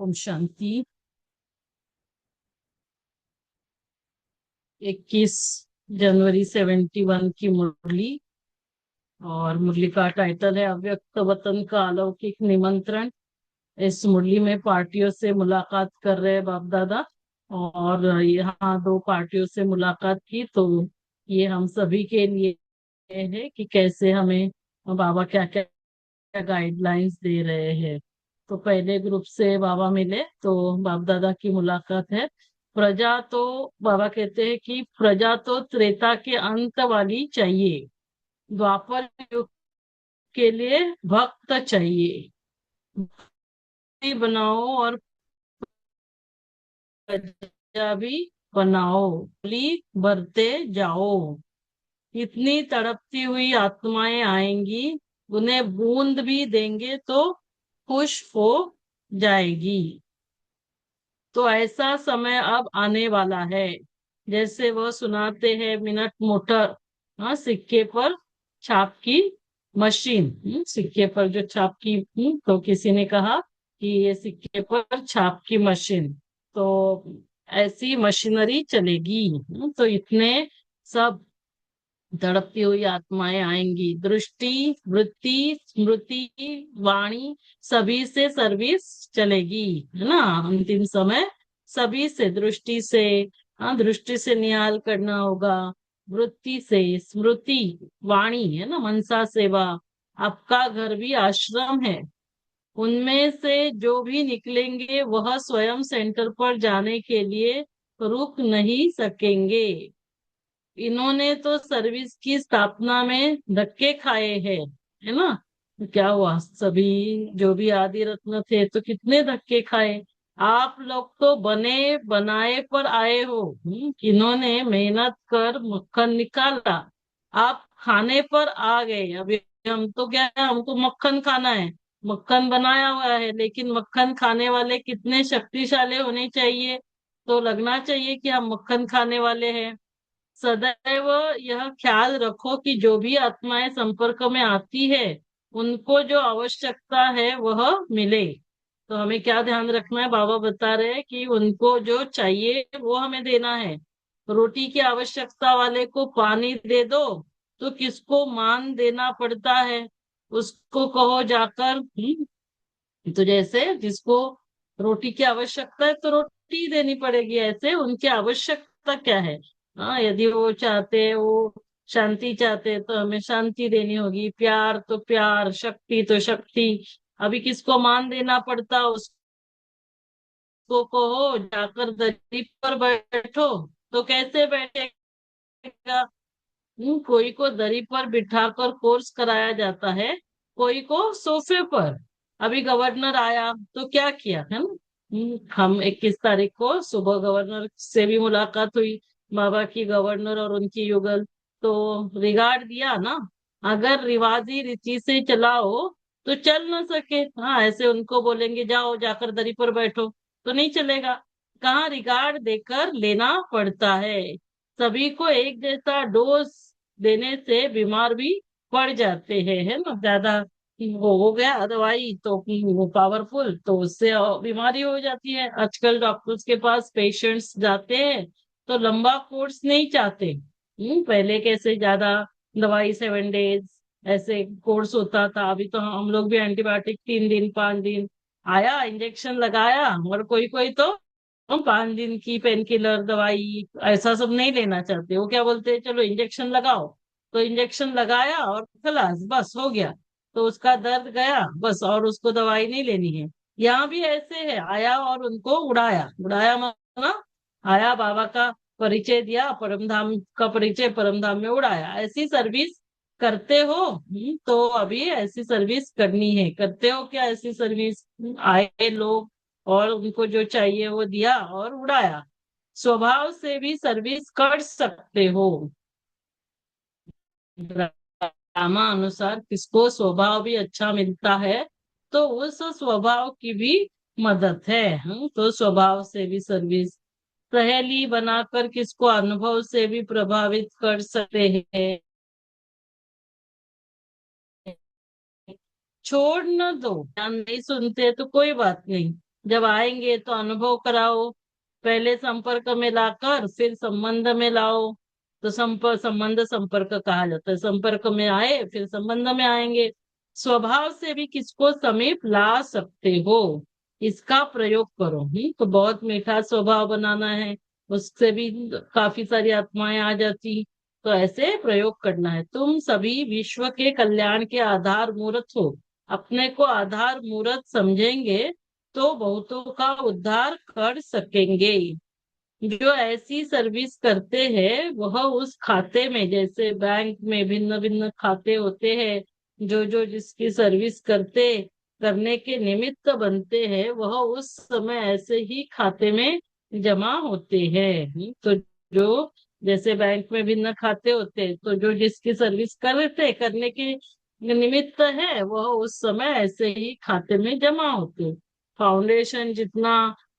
ओम शांति। 21 जनवरी 71 की मुरली। और मुरली का टाइटल है अव्यक्त वतन का अलौकिक निमंत्रण। इस मुरली में पार्टियों से मुलाकात कर रहे हैं बाप दादा। और यहाँ दो पार्टियों से मुलाकात की, तो ये हम सभी के लिए है कि कैसे हमें बाबा क्या क्या गाइडलाइंस दे रहे हैं। तो पहले ग्रुप से बाबा मिले तो बाप दादा की मुलाकात है। प्रजा तो बाबा कहते हैं कि प्रजा तो त्रेता के अंत वाली चाहिए, द्वापर युग के लिए भक्त चाहिए। भी बनाओ और प्रजा भी बनाओ, बलि भरते जाओ। इतनी तड़पती हुई आत्माएं आएंगी, उन्हें बूंद भी देंगे तो खुश हो जाएगी। तो ऐसा समय अब आने वाला है। जैसे वह सुनाते हैं मिनट मोटर, हाँ, सिक्के पर छाप की मशीन। सिक्के पर जो छाप की, तो किसी ने कहा कि ये सिक्के पर छाप की मशीन। तो ऐसी मशीनरी चलेगी। तो इतने सब तड़पती हुई आत्माएं आएंगी। दृष्टि, वृत्ति, स्मृति, वाणी, सभी से सर्विस चलेगी, है ना। अंतिम समय सभी से, दृष्टि से, हाँ, दृष्टि से निहाल करना होगा। वृत्ति से, स्मृति, वाणी, है ना, मनसा सेवा। आपका घर भी आश्रम है। उनमें से जो भी निकलेंगे वह स्वयं सेंटर पर जाने के लिए रुक नहीं सकेंगे। इन्होंने तो सर्विस की स्थापना में धक्के खाए हैं, है ना। तो क्या हुआ, सभी जो भी आदि रत्न थे तो कितने धक्के खाए। आप लोग तो बने बनाए पर आए हो। इन्होंने मेहनत कर मक्खन निकाला, आप खाने पर आ गए। अभी हम तो क्या है, हमको मक्खन खाना है। मक्खन बनाया हुआ है, लेकिन मक्खन खाने वाले कितने शक्तिशाली होने चाहिए। तो लगना चाहिए कि हम मक्खन खाने वाले हैं। सदैव यह ख्याल रखो कि जो भी आत्माएं संपर्क में आती है, उनको जो आवश्यकता है वह मिले। तो हमें क्या ध्यान रखना है, बाबा बता रहे हैं कि उनको जो चाहिए वो हमें देना है। रोटी की आवश्यकता वाले को पानी दे दो, तो किसको मान देना पड़ता है, उसको कहो जाकर। तो जैसे जिसको रोटी की आवश्यकता है तो रोटी देनी पड़ेगी, ऐसे उनकी आवश्यकता क्या है। हाँ, यदि वो चाहते हैं, वो शांति चाहते हैं तो हमें शांति देनी होगी, प्यार तो प्यार, शक्ति तो शक्ति। अभी किसको मान देना पड़ता, उसको कहो जाकर दरी पर बैठो, तो कैसे बैठेगा। कोई को दरी पर बिठाकर कोर्स कराया जाता है, कोई को सोफे पर। अभी गवर्नर आया तो क्या किया, है ना। हम 21 तारीख को सुबह गवर्नर से भी मुलाकात हुई, बाबा की गवर्नर और उनकी युगल। तो रिगार्ड दिया ना। अगर रिवाजी रीति से चलाओ तो चल ना सके। हाँ, ऐसे उनको बोलेंगे जाओ जाकर दरी पर बैठो, तो नहीं चलेगा। कहाँ रिगार्ड देकर लेना पड़ता है। सभी को एक जैसा डोज देने से बीमार भी पड़ जाते हैं, है ना। ज्यादा वो हो गया दवाई तो वो पावरफुल, तो उससे बीमारी हो जाती है। आजकल डॉक्टर्स के पास पेशेंट्स जाते हैं तो लंबा कोर्स नहीं चाहते। पहले कैसे ज्यादा दवाई 7 डेज ऐसे कोर्स होता था। अभी तो हम लोग भी एंटीबायोटिक 3 दिन 5 दिन आया, इंजेक्शन लगाया। और कोई कोई तो हम 5 दिन की पेन किलर दवाई ऐसा सब नहीं लेना चाहते। वो क्या बोलते हैं, चलो इंजेक्शन लगाओ। तो इंजेक्शन लगाया और खलास, बस हो गया। तो उसका दर्द गया बस, और उसको दवाई नहीं लेनी है। यहाँ भी ऐसे है, आया और उनको उड़ाया। उड़ाया मतलब आया, बाबा का परिचय दिया, परमधाम का परिचय परमधाम में उड़ाया। ऐसी सर्विस करते हो। तो अभी ऐसी सर्विस करनी है। करते हो क्या ऐसी सर्विस। आए लोग और उनको जो चाहिए वो दिया और उड़ाया। स्वभाव से भी सर्विस कर सकते हो। ड्रामा अनुसार किसको स्वभाव भी अच्छा मिलता है, तो उस स्वभाव की भी मदद है। तो स्वभाव से भी सर्विस। सहेली बनाकर किसको अनुभव से भी प्रभावित कर सकते हैं। छोड़ न दो, ध्यान नहीं सुनते तो कोई बात नहीं। जब आएंगे तो अनुभव कराओ, पहले संपर्क में लाकर फिर संबंध में लाओ। तो संबंध संपर्क कहा जाता है। संपर्क में आए फिर संबंध में आएंगे। स्वभाव से भी किसको समीप ला सकते हो, इसका प्रयोग करो। तो बहुत मीठा स्वभाव बनाना है, उससे भी काफी सारी आत्माएं आ जाती। तो ऐसे प्रयोग करना है। तुम सभी विश्व के कल्याण के आधार मूर्त हो। अपने को आधार मूर्त समझेंगे तो बहुतों का उद्धार कर सकेंगे। जो ऐसी सर्विस करते हैं वह उस खाते में, जैसे बैंक में भिन्न भिन्न खाते होते हैं, जो जो जिसकी सर्विस करने के निमित्त बनते हैं, वह उस समय ऐसे ही खाते में जमा होते हैं। तो जो जैसे बैंक में भिन्न खाते होते हैं, तो जो जिसकी सर्विस करने के निमित्त है, वह उस समय ऐसे ही खाते में जमा होते हैं। फाउंडेशन जितना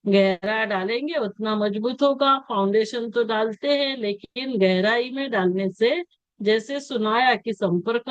गहरा डालेंगे उतना मजबूत होगा। फाउंडेशन तो डालते हैं, लेकिन गहराई में डालने से, जैसे सुनाया कि संपर्क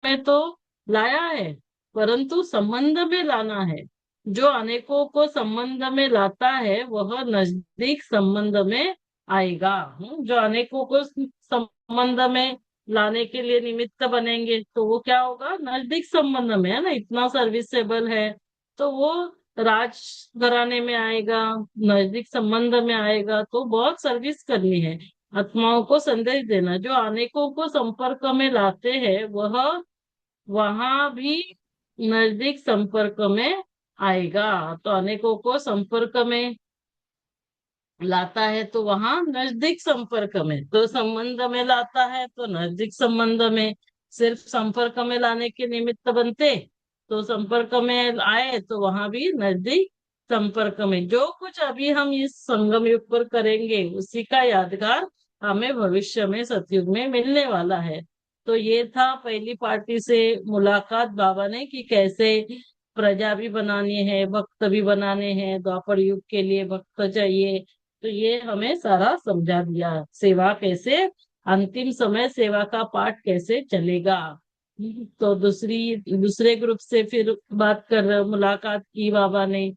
में तो लाया है, परंतु संबंध में लाना है। जो अनेकों को संबंध में लाता है वह नजदीक संबंध में आएगा। जो अनेकों को संबंध में लाने के लिए निमित्त बनेंगे, तो वो क्या होगा, नजदीक संबंध में है ना, इतना सर्विसेबल है। तो वो राज घराने में आएगा, नजदीक संबंध में आएगा। तो बहुत सर्विस करनी है, आत्माओं को संदेश देना। जो अनेकों को संपर्क में लाते हैं वह वहां भी नजदीक संपर्क में आएगा। तो अनेकों को संपर्क में लाता है तो वहां नजदीक संपर्क में, तो संबंध में लाता है तो नजदीक संबंध में। सिर्फ संपर्क में लाने के निमित्त बनते, तो संपर्क में आए तो वहां भी नजदीक संपर्क में। जो कुछ अभी हम इस संगम युग पर करेंगे उसी का यादगार हमें भविष्य में सतयुग में मिलने वाला है। तो ये था पहली पार्टी से मुलाकात बाबा ने, कि कैसे प्रजा भी बनानी है, भक्त भी बनाने हैं। द्वापर युग के लिए भक्त चाहिए। तो ये हमें सारा समझा दिया, सेवा कैसे, अंतिम समय सेवा का पाठ कैसे चलेगा। तो दूसरे ग्रुप से फिर बात कर मुलाकात की बाबा ने।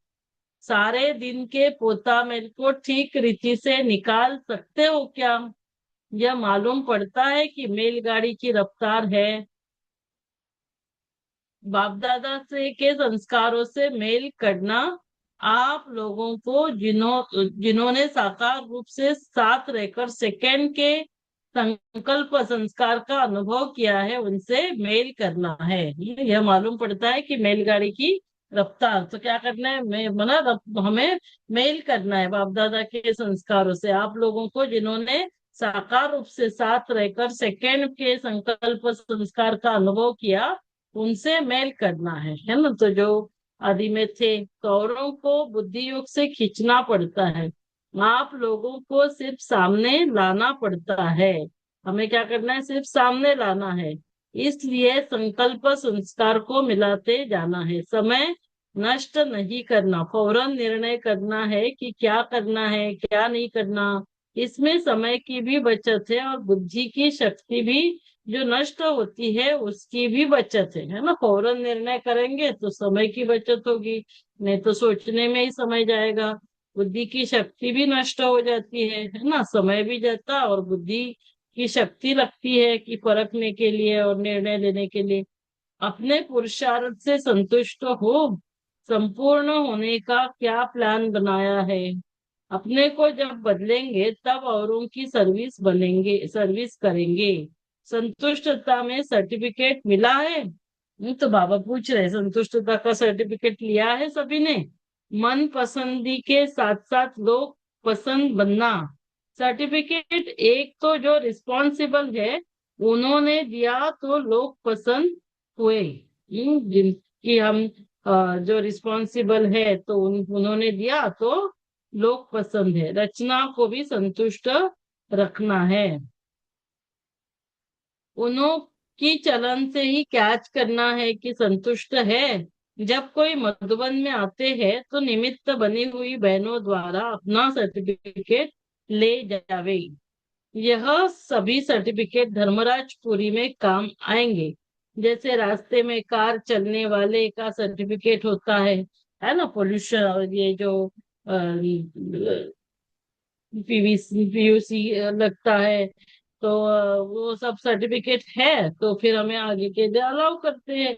सारे दिन के पोता मेल को ठीक रीति से निकाल सकते हो क्या? यह मालूम पड़ता है कि मेलगाड़ी की रफ्तार है। बाप दादा से के संस्कारों से मेल करना आप लोगों को, जिन्होंने साकार रूप से साथ रहकर सेकंड के संकल्प संस्कार का अनुभव किया है, उनसे मेल करना है। यह मालूम पड़ता है कि मेलगाड़ी की रफ्तार, तो क्या करना है, हमें मेल करना है बाप दादा के संस्कारों से। आप लोगों को जिन्होंने साकार रूप से साथ रहकर सेकंड के संकल्प संस्कार का अनुभव किया, उनसे मेल करना है ना। तो जो आदि में थे, कौरों को बुद्धि योग से खींचना पड़ता है। आप लोगों को सिर्फ सामने लाना पड़ता है। हमें क्या करना है, सिर्फ सामने लाना है। इसलिए संकल्प संस्कार को मिलाते जाना है। समय नष्ट नहीं करना, फौरन निर्णय करना है कि क्या करना है क्या नहीं करना। इसमें समय की भी बचत है और बुद्धि की शक्ति भी जो नष्ट होती है उसकी भी बचत है ना। फौरन निर्णय करेंगे तो समय की बचत होगी, नहीं तो सोचने में ही समय जाएगा। बुद्धि की शक्ति भी नष्ट हो जाती है ना, समय भी जाता और बुद्धि की शक्ति लगती है कि परखने के लिए और निर्णय लेने के लिए। अपने पुरुषार्थ से संतुष्ट हो। संपूर्ण होने का क्या प्लान बनाया है? अपने को जब बदलेंगे तब औरों की सर्विस करेंगे। संतुष्टता में सर्टिफिकेट मिला है? तो बाबा पूछ रहे हैं, संतुष्टता का सर्टिफिकेट लिया है सभी ने? मन पसंदी के साथ साथ लोग पसंद बनना। सर्टिफिकेट एक तो जो रिस्पॉन्सिबल है उन्होंने दिया तो लोग पसंद हुए। जिनकी हम जो रिस्पॉन्सिबल है तो उन्होंने दिया तो लोग पसंद है। रचना को भी संतुष्ट रखना है। उन्हों की चलन से ही कैच करना है कि संतुष्ट है। जब कोई मधुबन में आते हैं तो निमित्त बनी हुई बहनों द्वारा अपना सर्टिफिकेट ले जावे। यह सभी सर्टिफिकेट धर्मराजपुरी में काम आएंगे। जैसे रास्ते में कार चलने वाले का सर्टिफिकेट होता है, है ना, पोल्यूशन, ये जो पीवीसी पीयूसी लगता है, तो वो सब सर्टिफिकेट है, तो फिर हमें आगे के लिए अलाउ करते हैं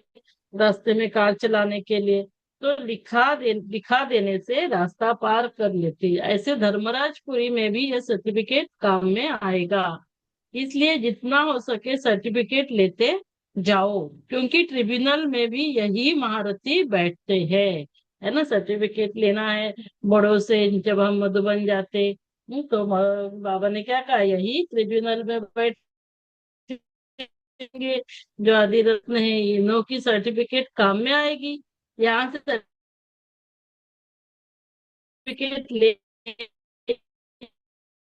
रास्ते में कार चलाने के लिए। तो लिखा देने से रास्ता पार कर लेते हैं। ऐसे धर्मराजपुरी में भी ये सर्टिफिकेट काम में आएगा। इसलिए जितना हो सके सर्टिफिकेट लेते जाओ, क्योंकि ट्रिब्यूनल में भी यही महारथी बैठते हैं। है ना, सर्टिफिकेट लेना है बड़ों से जब हम मधुबन जाते, तो बाबा ने क्या कहा, यही ट्रिब्यूनल में बैठेंगे जो अधिरत्न है, इन्हों की सर्टिफिकेट काम में आएगी। यहाँ से सर्टिफिकेट ले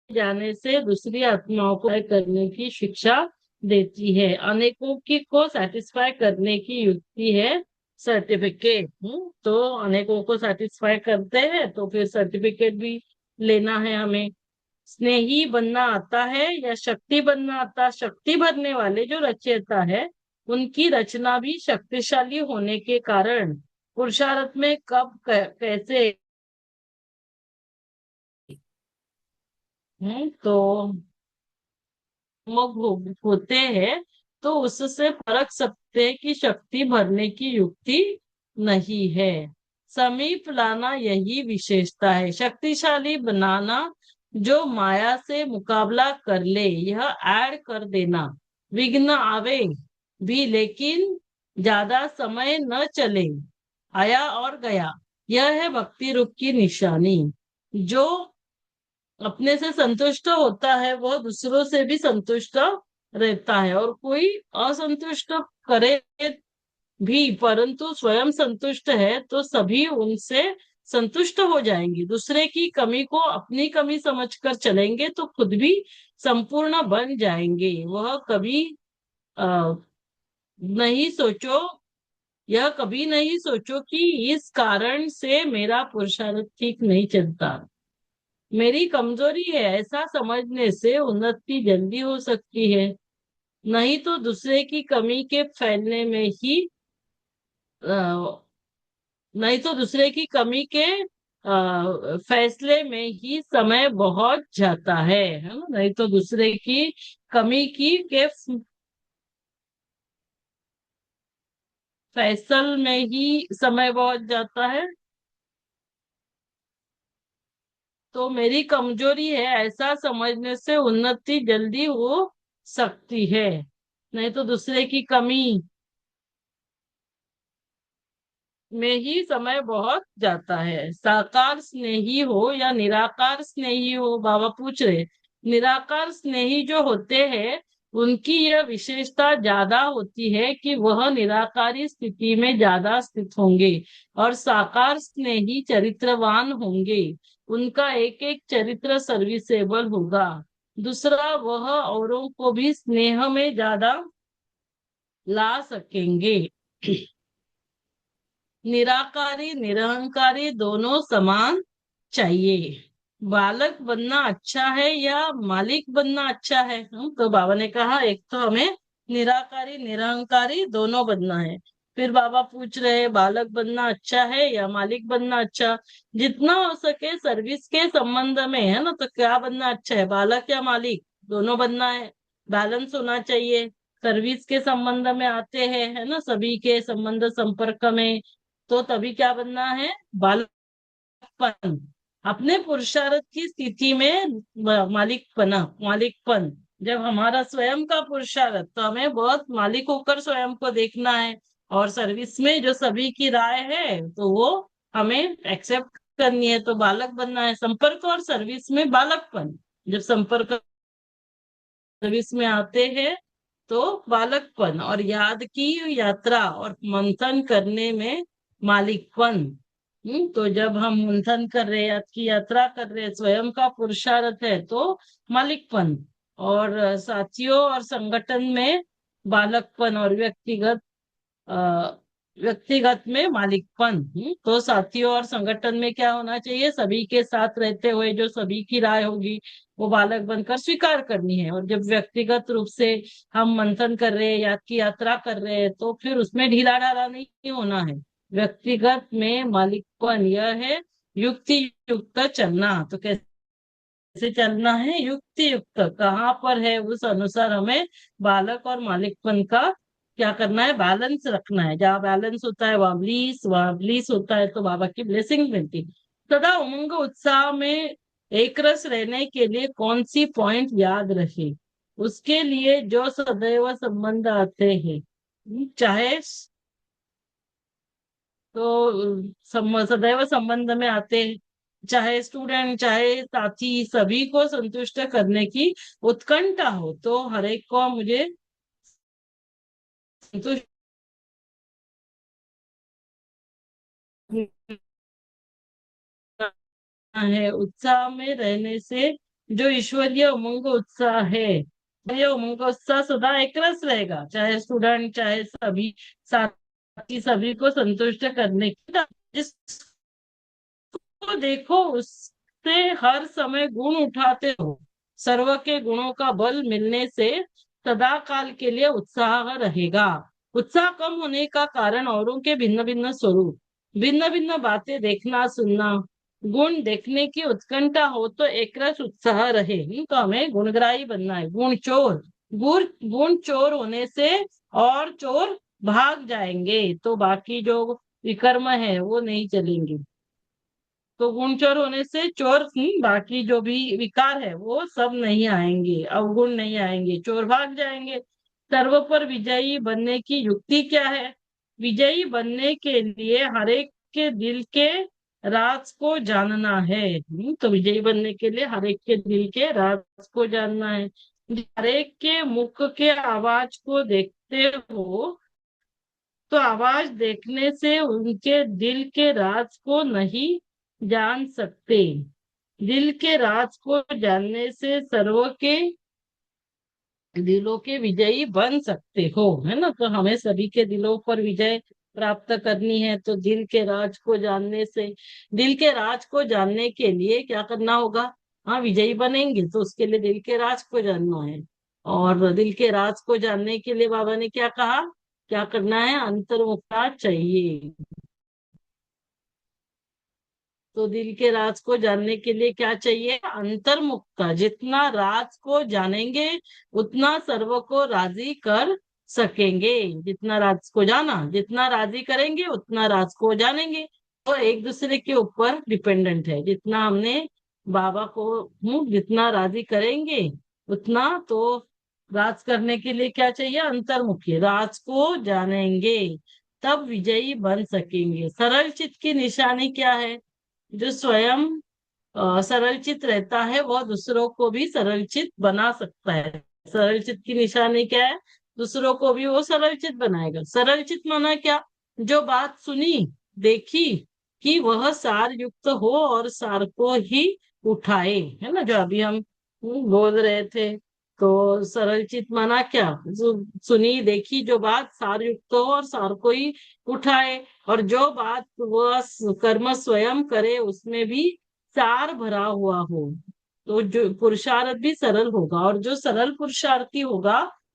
जाने से दूसरी आत्माओं को करने की शिक्षा देती है। अनेकों की को सेटिस्फाई करने की युक्ति है सर्टिफिकेट। तो अनेकों को सेटिस्फाई करते हैं तो फिर सर्टिफिकेट भी लेना है हमें। स्नेही बनना आता है या शक्ति बनना आता? शक्ति भरने वाले जो रचयिता है, उनकी रचना भी शक्तिशाली होने के कारण पुरुषार्थ में कब कैसे तो होते हैं, तो उससे परख सकते हैं कि शक्ति भरने की युक्ति नहीं है। समीप लाना यही विशेषता है। शक्तिशाली बनाना, जो माया से मुकाबला कर ले, यह ऐड कर देना। विघ्न आवे भी लेकिन ज्यादा समय न चले, आया और गया। यह है भक्ति रूप की निशानी। जो अपने से संतुष्ट होता है वह दूसरों से भी संतुष्ट रहता है, और कोई असंतुष्ट करे भी परंतु स्वयं संतुष्ट है तो सभी उनसे संतुष्ट हो जाएंगे। दूसरे की कमी को अपनी कमी समझकर चलेंगे तो खुद भी संपूर्ण बन जाएंगे। वह कभी आ, नहीं सोचो यह कभी नहीं सोचो कि इस कारण से मेरा पुरुषार्थ ठीक नहीं चलता, मेरी कमजोरी है, ऐसा समझने से उन्नति जल्दी हो सकती है। नहीं तो दूसरे की कमी के फैलने में ही अ, नहीं तो दूसरे की कमी के फैसले में ही समय बहुत जाता है ना? नहीं तो दूसरे की कमी की के फैसल में ही समय बहुत जाता है। तो मेरी कमजोरी है ऐसा समझने से उन्नति जल्दी हो सकती है। नहीं तो दूसरे की कमी में ही समय बहुत जाता है। साकार स्नेही हो या निराकार स्नेही हो, बाबा पूछ रहे, निराकार स्नेही जो होते हैं उनकी यह विशेषता ज्यादा होती है कि वह निराकारी स्थिति में ज्यादा स्थित होंगे, और साकार स्नेही चरित्रवान होंगे। उनका एक एक चरित्र सर्विसेबल होगा। दूसरा, वह औरों को भी स्नेह में ज्यादा ला सकेंगे। निराकारी निरहंकारी दोनों समान चाहिए। बालक बनना अच्छा है या मालिक बनना अच्छा है? तो बाबा ने कहा एक तो हमें निराकारी निरहंकारी दोनों बनना है। फिर बाबा पूछ रहे हैं बालक बनना अच्छा है या मालिक बनना अच्छा? जितना हो सके सर्विस के संबंध में, है ना, तो क्या बनना अच्छा है, बालक या मालिक? दोनों बनना है। बैलेंस होना चाहिए। सर्विस के संबंध में आते हैं, है ना, सभी के संबंध संपर्क में, तो तभी क्या बनना है, बालकपन। अपने पुरुषार्थ की स्थिति में मालिकपन। जब हमारा स्वयं का पुरुषार्थ, तो हमें बहुत मालिक होकर स्वयं को देखना है। और सर्विस में जो सभी की राय है तो वो हमें एक्सेप्ट करनी है, तो बालक बनना है। संपर्क और सर्विस में बालकपन, जब संपर्क सर्विस में आते हैं तो बालकपन, और याद की यात्रा और मंथन करने में मालिकपन। तो जब हम मंथन कर रहे हैं, याद की यात्रा कर रहे हैं, स्वयं का पुरुषार्थ है तो मालिकपन। और साथियों और संगठन में बालकपन, और अ, व्यक्तिगत में मालिकपन। तो साथियों और संगठन में क्या होना चाहिए, सभी के साथ रहते हुए जो सभी की राय होगी वो बालक बनकर स्वीकार करनी है। और जब व्यक्तिगत रूप से हम मंथन कर रहे हैं, याद की यात्रा कर रहे हैं, तो फिर उसमें ढीला ढाला नहीं होना है। व्यक्तिगत में मालिकपन, यह है युक्ति युक्त चलना। तो कैसे चलना है? युक्ति युक्त, कहाँ पर है उस अनुसार हमें बालक और मालिकपन का क्या करना है, बैलेंस रखना है। जहाँ बैलेंस होता है वहाँ ब्लीस होता है, तो बाबा की ब्लेसिंग मिलती है। सदा उमंग उत्साह में एक रस रहने के लिए कौन सी पॉइंट याद रहे? उसके लिए जो सदैव संबंध आते हैं, चाहे सदैव संबंध में आते हैं, चाहे स्टूडेंट चाहे साथी, सभी को संतुष्ट करने की उत्कंठा हो, तो हर एक को मुझे संतुष्ट है। उत्साह में रहने से जो ईश्वरीय उमंग उत्साह है, ये उमंग उत्साह सदा एक रस रहेगा, चाहे स्टूडेंट चाहे सभी साथी, सभी को संतुष्ट करने की। जिसको देखो उससे हर समय गुण उठाते हो, सर्व के गुणों का बल मिलने से सदा काल के लिए उत्साह रहेगा। उत्साह कम होने का कारण औरों के भिन्न भिन्न स्वरूप, भिन्न भिन्न बातें देखना सुनना, गुण देखने की उत्कंठा हो तो एकरस उत्साह रहे। तो हमें गुणग्राही बनना है, गुण चोर, गुण चोर होने से और चोर भाग जाएंगे, तो बाकी जो विकर्म है वो नहीं चलेंगे। तो गुण चोर होने से चोर बाकी जो भी विकार है वो सब नहीं आएंगे, अवगुण नहीं आएंगे, चोर भाग जाएंगे। सर्व पर विजयी बनने की युक्ति क्या है? विजयी बनने के लिए हरेक के दिल के राज को जानना है। तो विजयी बनने के लिए हरेक के दिल के राज को जानना है। हरेक के मुख के आवाज को देखते हो, तो आवाज देखने से उनके दिल के राज को नहीं जान सकते। दिल के राज को जानने से सर्व के दिलों के विजयी बन सकते हो, है ना। तो हमें सभी के दिलों पर विजय प्राप्त करनी है, तो दिल के राज को जानने से, दिल के राज को जानने के लिए क्या करना होगा? हाँ, विजयी बनेंगे तो उसके लिए दिल के राज को जानना है। और दिल के राज को जानने के लिए बाबा ने क्या कहा, क्या करना है? अंतर्मुखता चाहिए। तो दिल के राज को जानने के लिए क्या चाहिए? अंतर्मुखता। जितना राज को जानेंगे उतना सर्व को राजी कर सकेंगे। जितना राज को जाना, जितना राजी करेंगे उतना राज को जानेंगे। तो एक दूसरे के ऊपर डिपेंडेंट है। जितना हमने बाबा को जितना राजी करेंगे उतना, तो राज करने के लिए क्या चाहिए? अंतर्मुखी, राज को जानेंगे तब विजयी बन सकेंगे। सरल चित्त की निशानी क्या है? जो स्वयं सरल चित रहता है वह दूसरों को भी सरल चित बना सकता है। सरल चित की निशानी क्या है? दूसरों को भी वो सरल चित बनाएगा। सरल चित माना क्या? जो बात सुनी, देखी कि वह सार युक्त हो और सार को ही उठाए, है ना। जो अभी हम बोल रहे थे, तो सरल चित माना क्या? जो सुनी देखी जो बात सार युक्त हो और सार को ही उठाए, और जो बात वह कर्म स्वयं करे उसमें भी सार भरा हुआ हो, तो जो पुरुषार्थ भी सरल होगा। और जो सरल पुरुषार्थी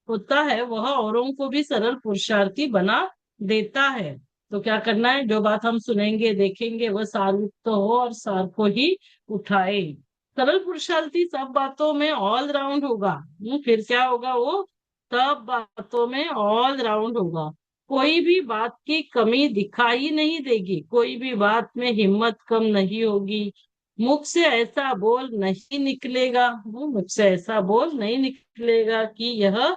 होता है वह औरों को भी सरल पुरुषार्थी बना देता है। तो क्या करना है? जो बात हम सुनेंगे देखेंगे वह सारयुक्त हो और सार को ही उठाए। सरल पुरुषार्थी सब बातों में ऑल राउंड होगा। फिर क्या होगा? वो सब बातों में ऑल राउंड होगा। कोई भी बात की कमी दिखाई नहीं देगी, कोई भी बात में हिम्मत कम नहीं होगी। मुख से ऐसा बोल नहीं निकलेगा, मुख से ऐसा बोल नहीं निकलेगा कि यह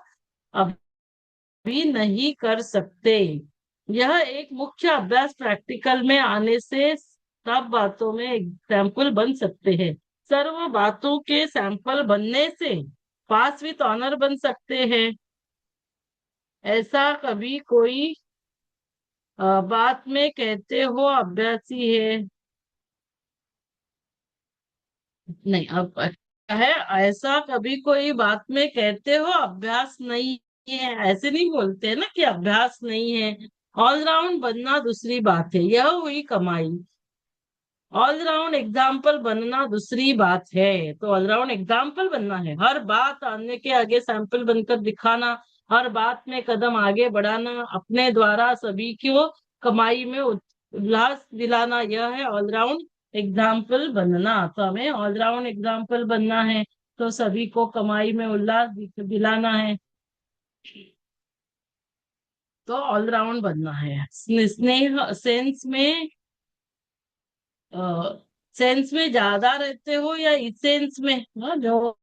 अभी नहीं कर सकते। यह एक मुख्य अभ्यास प्रैक्टिकल में आने से सब बातों में एग्जाम्पल बन सकते हैं। सर्व बातों के सैंपल बनने से पास विथ ऑनर बन सकते हैं। ऐसा कभी कोई बात में कहते हो अभ्यासी है, नहीं अब क्या है, ऐसा कभी कोई बात में कहते हो अभ्यास नहीं है, ऐसे नहीं बोलते हैं ना कि अभ्यास नहीं है। ऑलराउंड बनना दूसरी बात है, यह हुई कमाई। ऑलराउंड एग्जाम्पल बनना दूसरी बात है। तो ऑलराउंड एग्जाम्पल बनना है, हर बात आने के आगे सैंपल बनकर दिखाना, हर बात में कदम आगे बढ़ाना, अपने द्वारा सभी को कमाई में उल्लास दिलाना, यह है ऑलराउंड एग्जाम्पल बनना। तो हमें ऑलराउंड एग्जाम्पल बनना है, तो सभी को कमाई में उल्लास दिलाना है, तो ऑलराउंड बनना है। स्नेह सेंस में ज्यादा रहते हो या इसेंस में, जो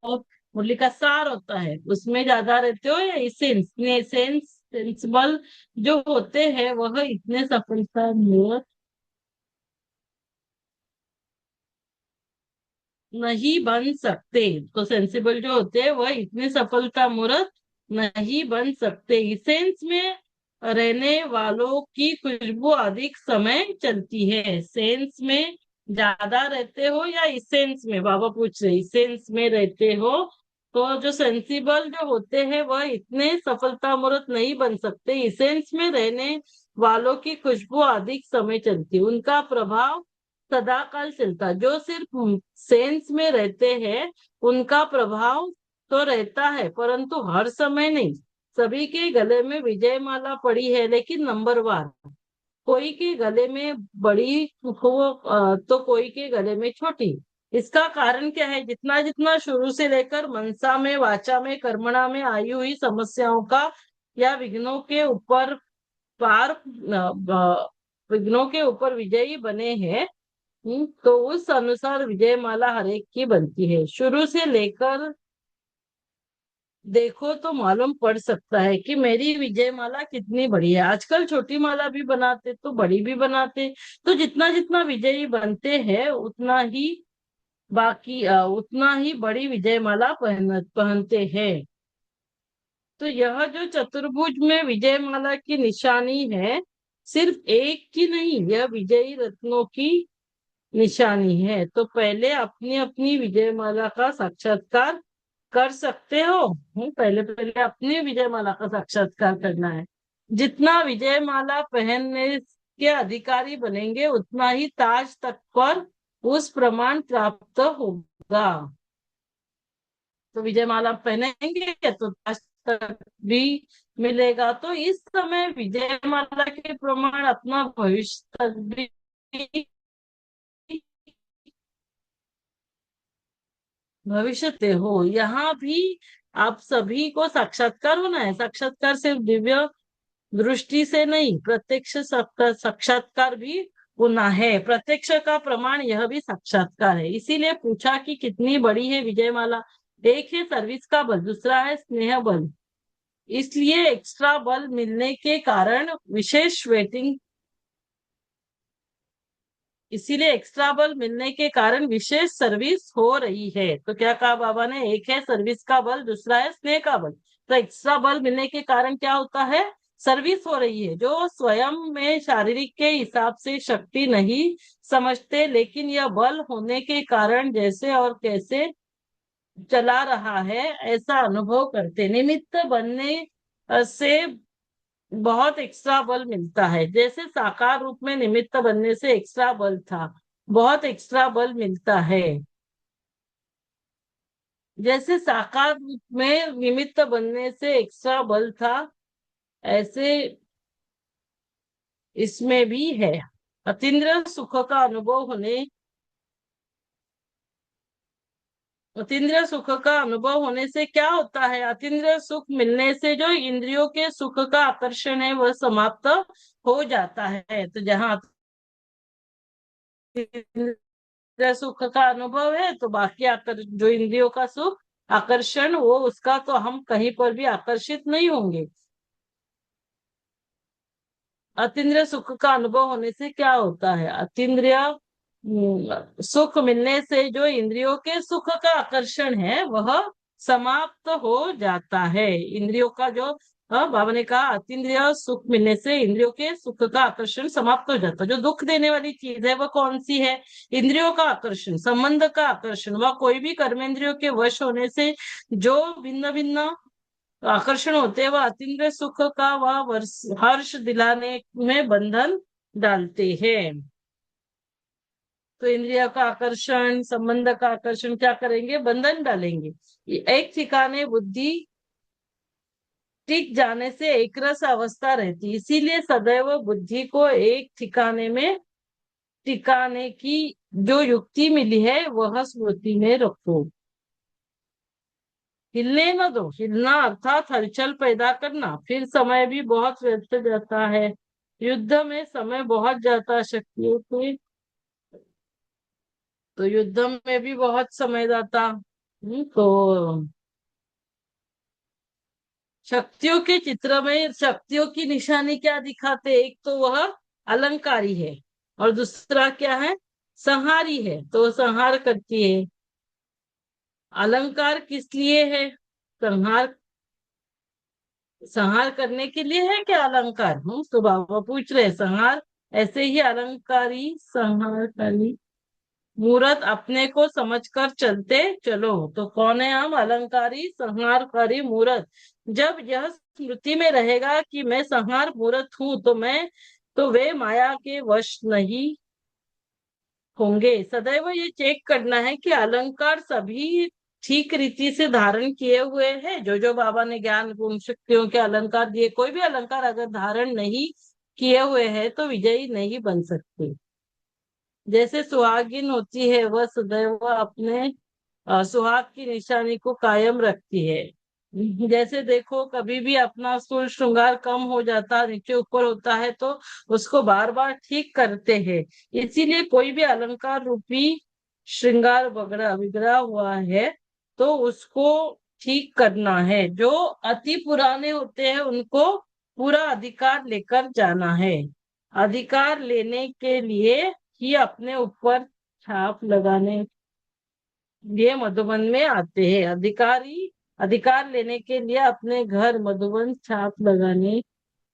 मुरली का सार होता है उसमें ज्यादा रहते हो या इसेंस में। सेंसिबल जो होते हैं वह इतने सफलता में नहीं बन सकते। तो सेंसिबल जो होते हैं वह इतने सफलता मूर्त नहीं बन सकते। इसेंस में रहने वालों की खुशबू अधिक समय चलती है। सेंस में ज्यादा रहते हो या इसेंस में, बाबा पूछ रहे इसेंस में रहते हो, तो जो सेंसिबल जो होते हैं वह इतने सफलता मूर्त नहीं बन सकते। इसेंस में रहने वालों की खुशबू अधिक समय चलती है, उनका प्रभाव सदाकाल चलता। जो सिर्फ सेंस में रहते हैं उनका प्रभाव तो रहता है, परंतु हर समय नहीं। सभी के गले में विजय माला पड़ी है, लेकिन नंबर वार। कोई के गले में बड़ी हो, तो कोई के गले में छोटी। इसका कारण क्या है? जितना जितना शुरू से लेकर मनसा में, वाचा में, कर्मणा में आई हुई समस्याओं का या विघ्नों के ऊपर पार विघ्नों के ऊपर विजयी बने हैं, तो उस अनुसार विजय माला हरेक की बनती है। शुरू से लेकर देखो तो मालूम पड़ सकता है कि मेरी विजय माला कितनी बड़ी है। आजकल छोटी माला भी बनाते तो बड़ी भी बनाते, तो जितना जितना विजयी बनते हैं उतना ही बड़ी विजय माला पहनते हैं। तो यह जो चतुर्भुज में विजय माला की निशानी है, सिर्फ एक की नहीं, यह विजयी रत्नों की निशानी है। तो पहले अपनी अपनी विजय माला का साक्षात्कार कर सकते हो। पहले पहले अपनी विजय माला का साक्षात्कार करना है। जितना विजय माला पहनने के अधिकारी बनेंगे उतना ही ताज तक पर उस प्रमाण प्राप्त होगा। तो विजय माला पहनेंगे तो ताज तक भी मिलेगा। तो इस समय विजय माला के प्रमाण अपना भविष्य तक भी भविष्य ते हो। यहाँ भी आप सभी को साक्षात्कार होना है। साक्षात्कार सिर्फ दिव्य दृष्टि से नहीं, प्रत्यक्ष साक्षात्कार भी होना है। प्रत्यक्ष का प्रमाण यह भी साक्षात्कार है। इसीलिए पूछा कि कितनी बड़ी है विजयमाला। एक है सर्विस का बल, दूसरा है स्नेह बल। इसलिए एक्स्ट्रा बल मिलने के कारण विशेष वेटिंग इसीलिए एक्स्ट्रा बल मिलने के कारण विशेष सर्विस हो रही है। तो क्या कहा बाबा ने? एक है सर्विस का बल, दूसरा है स्नेह का बल। तो एक्स्ट्रा बल मिलने के कारण क्या होता है? सर्विस हो रही है। जो स्वयं में शारीरिक के हिसाब से शक्ति नहीं समझते, लेकिन यह बल होने के कारण जैसे और कैसे चला रहा है ऐसा अनुभव करते। निमित्त बनने से बहुत एक्स्ट्रा बल मिलता है। जैसे साकार रूप में निमित्त बनने से एक्स्ट्रा बल था, बहुत एक्स्ट्रा बल मिलता है। जैसे साकार रूप में निमित्त बनने से एक्स्ट्रा बल था, ऐसे इसमें भी है। अतीन्द्रिय सुख का अनुभव होने अतीन्द्रिय सुख का अनुभव होने से क्या होता है? अतीन्द्रिय सुख मिलने से जो इंद्रियों के सुख का आकर्षण है वह समाप्त हो जाता है। तो जहाँ सुख का अनुभव है तो बाकी जो इंद्रियों का सुख आकर्षण, वो उसका तो हम कहीं पर भी आकर्षित नहीं होंगे। अतीन्द्रिय सुख का अनुभव होने से क्या होता है? अतीन्द्रिय सुख मिलने से जो इंद्रियों के सुख का आकर्षण है वह समाप्त हो जाता है। इंद्रियों का जो बाबा ने कहा, अतीन्द्रिय सुख मिलने से इंद्रियों के सुख का आकर्षण समाप्त हो जाता है। जो दुख देने वाली चीज है वह कौन सी है? इंद्रियों का आकर्षण, संबंध का आकर्षण। वह कोई भी कर्मेंद्रियों के वश होने से जो भिन्न भिन्न आकर्षण होते हैं वह अतीन्द्रिय सुख का वह हर्ष दिलाने में बंधन डालते हैं। तो इंद्रिय का आकर्षण, संबंध का आकर्षण क्या करेंगे? बंधन डालेंगे। एक ठिकाने बुद्धि टिक जाने से एक रस अवस्था रहती, इसीलिए सदैव बुद्धि को एक ठिकाने में टिकाने की जो युक्ति मिली है वह स्मृति में रखो। हिलने न दो, हिलना अर्थात हलचल पैदा करना। फिर समय भी बहुत व्यर्थ जाता है, युद्ध में समय बहुत जाता शक्तियों के, तो युद्ध में भी बहुत समय जाता। तो शक्तियों के चित्र में शक्तियों की निशानी क्या दिखाते, एक तो वह अलंकारी है और दूसरा क्या है, संहारी है, तो संहार करती है। अलंकार किस लिए है, संहार संहार करने के लिए है क्या अलंकार? तो बाबा पूछ रहे संहार, ऐसे ही अलंकारी संहारकारी मूर्त अपने को समझकर चलते चलो। तो कौन है हम, अलंकारी संहारकारी मूर्त। जब यह स्मृति में रहेगा कि मैं संहार मूर्त हूं, तो वे माया के वश नहीं होंगे। सदैव ये चेक करना है कि अलंकार सभी ठीक रीति से धारण किए हुए हैं। जो जो बाबा ने ज्ञान गुण शक्तियों के अलंकार दिए, कोई भी अलंकार अगर धारण नहीं किए हुए हैं तो विजयी नहीं बन सकते। जैसे सुहागिन होती है वह सदैव अपने सुहाग की निशानी को कायम रखती है। जैसे देखो कभी भी अपना स्थूल श्रृंगार कम हो जाता, नीचे ऊपर होता है, तो उसको बार बार ठीक करते हैं। इसीलिए कोई भी अलंकार रूपी श्रृंगार बगड़ा बिगड़ा हुआ है तो उसको ठीक करना है। जो अति पुराने होते हैं उनको पूरा अधिकार लेकर जाना है। अधिकार लेने के लिए ही अपने ऊपर छाप लगाने लिए मधुबन में आते हैं। अधिकार लेने के लिए अपने घर मधुबन छाप लगाने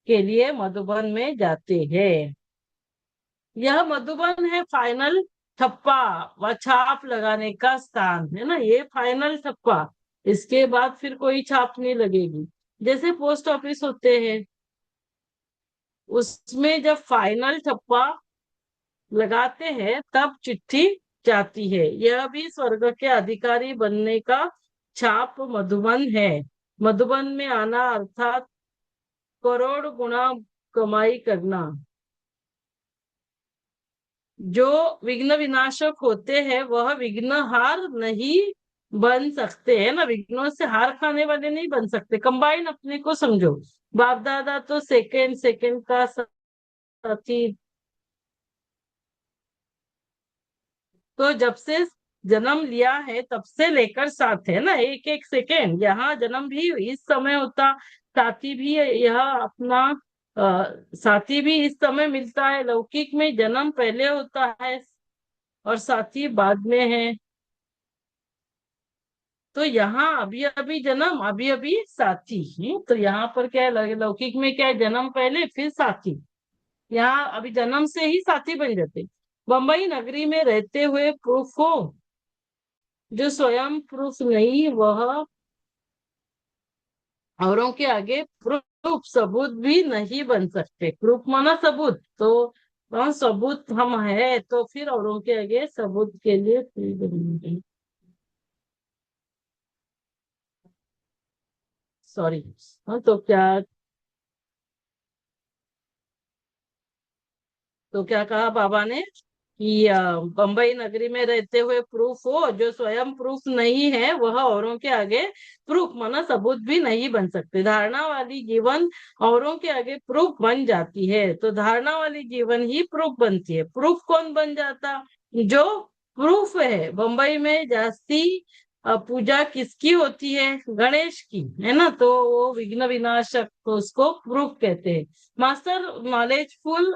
के लिए मधुबन में जाते हैं। यह मधुबन है फाइनल ठप्पा व छाप लगाने का स्थान है ना, ये फाइनल ठप्पा। इसके बाद फिर कोई छाप नहीं लगेगी। जैसे पोस्ट ऑफिस होते हैं, उसमें जब फाइनल ठप्पा लगाते हैं तब चिट्ठी जाती है। यह भी स्वर्ग के अधिकारी बनने का छाप मधुबन है। मधुबन में आना अर्थात करोड़ गुना कमाई करना। जो विघ्न विनाशक होते हैं वह विघ्न हार नहीं बन सकते है ना, विघ्नों से हार खाने वाले नहीं बन सकते। कंबाइन अपने को समझो, बाप दादा तो सेकंड सेकंड का साथी, तो जब से जन्म लिया है तब से लेकर साथ है ना, एक एक सेकेंड। यहाँ जन्म भी इस समय होता, साथी भी यह अपना साथी भी इस समय मिलता है। लौकिक में जन्म पहले होता है और साथी बाद में है। तो यहाँ अभी अभी जन्म, अभी अभी साथी है। तो यहाँ पर क्या है, लौकिक में क्या है, जन्म पहले फिर साथी। यहाँ अभी जन्म से ही साथी बन जाते। बंबई नगरी में रहते हुए प्रूफ हो, जो स्वयं प्रूफ नहीं वह औरों के आगे प्रूफ सबूत भी नहीं बन सकते। प्रूफ माना सबूत, तो वहाँ सबूत हम है तो फिर औरों के आगे सबूत के लिए प्रूफ बनेंगे। सॉरी। हाँ तो क्या कहा बाबा ने कि बंबई नगरी में रहते हुए प्रूफ हो, जो स्वयं प्रूफ नहीं है वह औरों के आगे प्रूफ माना सबूत भी नहीं बन सकते। धारणा वाली जीवन औरों के आगे प्रूफ बन जाती है, तो धारणा वाली जीवन ही प्रूफ बनती है। प्रूफ कौन बन जाता, जो प्रूफ है। बंबई में जास्ती पूजा किसकी होती है, गणेश की, है ना, तो वो विघ्न विनाशक, तो उसको प्रूफ कहते हैं। मास्टर नॉलेजफुल,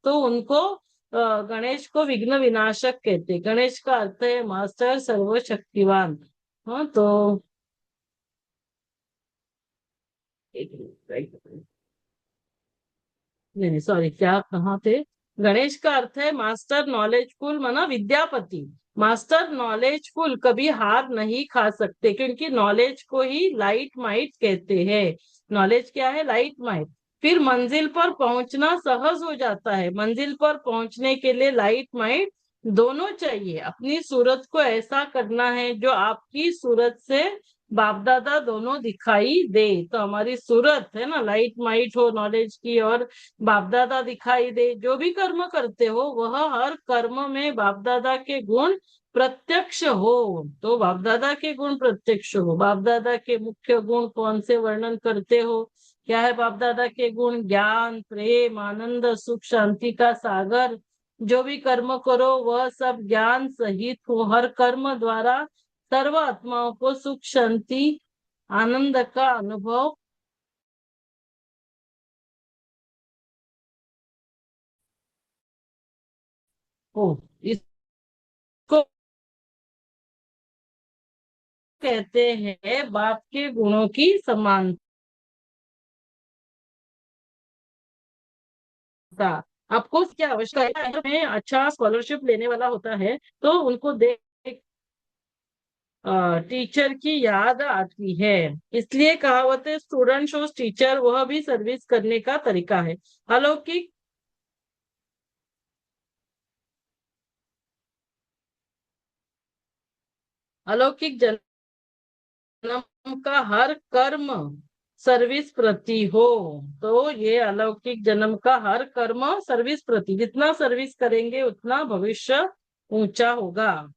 तो उनको गणेश को विघ्न विनाशक कहते हैं। गणेश का अर्थ है मास्टर सर्वशक्तिवान। हाँ तो नहीं सॉरी, क्या कहाँ थे। गणेश का अर्थ है मास्टर नॉलेजफुल माना विद्यापति। मास्टर नॉलेजफुल कभी हार नहीं खा सकते, क्योंकि नॉलेज को ही लाइट माइट कहते हैं। नॉलेज क्या है, लाइट माइट। फिर मंजिल पर पहुंचना सहज हो जाता है। मंजिल पर पहुंचने के लिए लाइट माइट दोनों चाहिए। अपनी सूरत को ऐसा करना है जो आपकी सूरत से बाप दादा दोनों दिखाई दे। तो हमारी सूरत है ना, लाइट माइट हो नॉलेज की, और बाप दादा दिखाई दे। जो भी कर्म करते हो वह हर कर्म में बाप दादा के गुण प्रत्यक्ष हो। तो बाप दादा के गुण प्रत्यक्ष हो। बाप दादा के मुख्य गुण कौन से वर्णन करते हो? क्या है बाप दादा के गुण? ज्ञान, प्रेम, आनंद, सुख, शांति का सागर। जो भी कर्म करो वह सब ज्ञान सहित हो। हर कर्म द्वारा सर्व आत्माओं को सुख, शांति, आनंद का अनुभव हो। इसको कहते हैं बाप के गुणों की समानता। आपको क्या आवश्यकता है? अगर में अच्छा स्कॉलरशिप लेने वाला होता है तो उनको देख टीचर की याद आती है। इसलिए कहावत है, स्टूडेंट शोज टीचर। वह भी सर्विस करने का तरीका है। अलौकिक अलौकिक जन्म का हर कर्म सर्विस प्रति हो। तो ये अलौकिक जन्म का हर कर्म सर्विस प्रति, जितना सर्विस करेंगे उतना भविष्य ऊंचा होगा।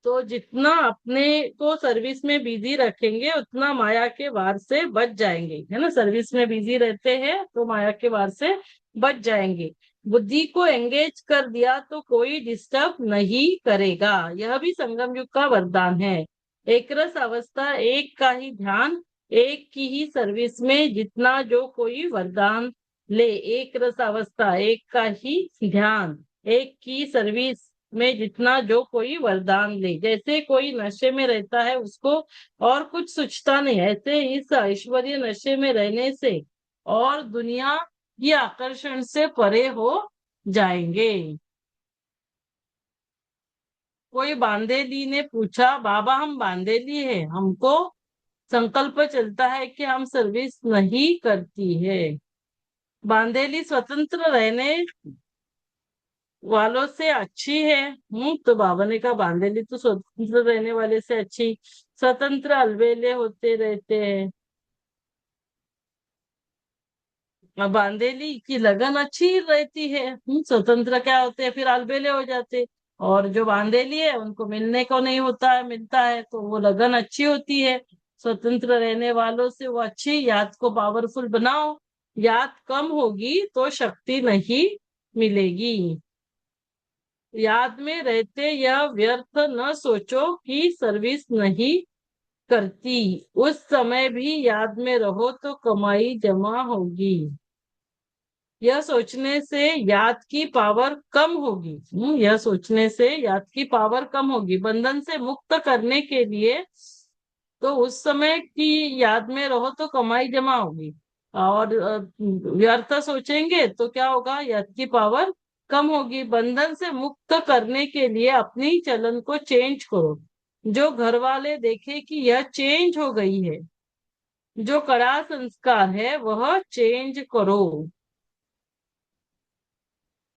तो जितना अपने को सर्विस में बिजी रखेंगे उतना माया के वार से बच जाएंगे, है ना। सर्विस में बिजी रहते हैं तो माया के वार से बच जाएंगे। बुद्धि को एंगेज कर दिया तो कोई डिस्टर्ब नहीं करेगा। यह भी संगम युग का वरदान है। एक रस अवस्था, एक का ही ध्यान, एक की ही सर्विस में जितना जो कोई वरदान ले। एक रस अवस्था, एक का ही ध्यान, एक की सर्विस में जितना जो कोई वरदान ले। जैसे कोई नशे में रहता है उसको और कुछ सूझता नहीं, ऐसे इस ऐश्वर्य नशे में रहने से और दुनिया की आकर्षण से परे हो जाएंगे। कोई बांधेली ने पूछा, बाबा हम बांधेली है, हमको संकल्प चलता है कि हम सर्विस नहीं करती है। बांधेली स्वतंत्र रहने वालों से अच्छी है। तो बाबा ने कहा बांधेली तो स्वतंत्र रहने वाले से अच्छी। स्वतंत्र अलबेले होते रहते हैं। अब बांधेली की लगन अच्छी रहती है। स्वतंत्र क्या होते हैं, फिर अलबेले हो जाते। और जो बांधेली है उनको मिलने को नहीं होता है, मिलता है तो वो लगन अच्छी होती है। स्वतंत्र रहने वालों से वो अच्छी। याद को पावरफुल बनाओ। याद कम होगी तो शक्ति नहीं मिलेगी। याद में रहते यह व्यर्थ न सोचो कि सर्विस नहीं करती। उस समय भी याद में रहो तो कमाई जमा होगी। यह सोचने से याद की पावर कम होगी। यह सोचने से याद की पावर कम होगी। बंधन से मुक्त करने के लिए तो उस समय की याद में रहो तो कमाई जमा होगी। और व्यर्थ सोचेंगे तो क्या होगा, याद की पावर कम होगी। बंधन से मुक्त करने के लिए अपनी चलन को चेंज करो। जो घर वाले देखे कि यह चेंज हो गई है, जो कड़ा संस्कार है वह चेंज करो।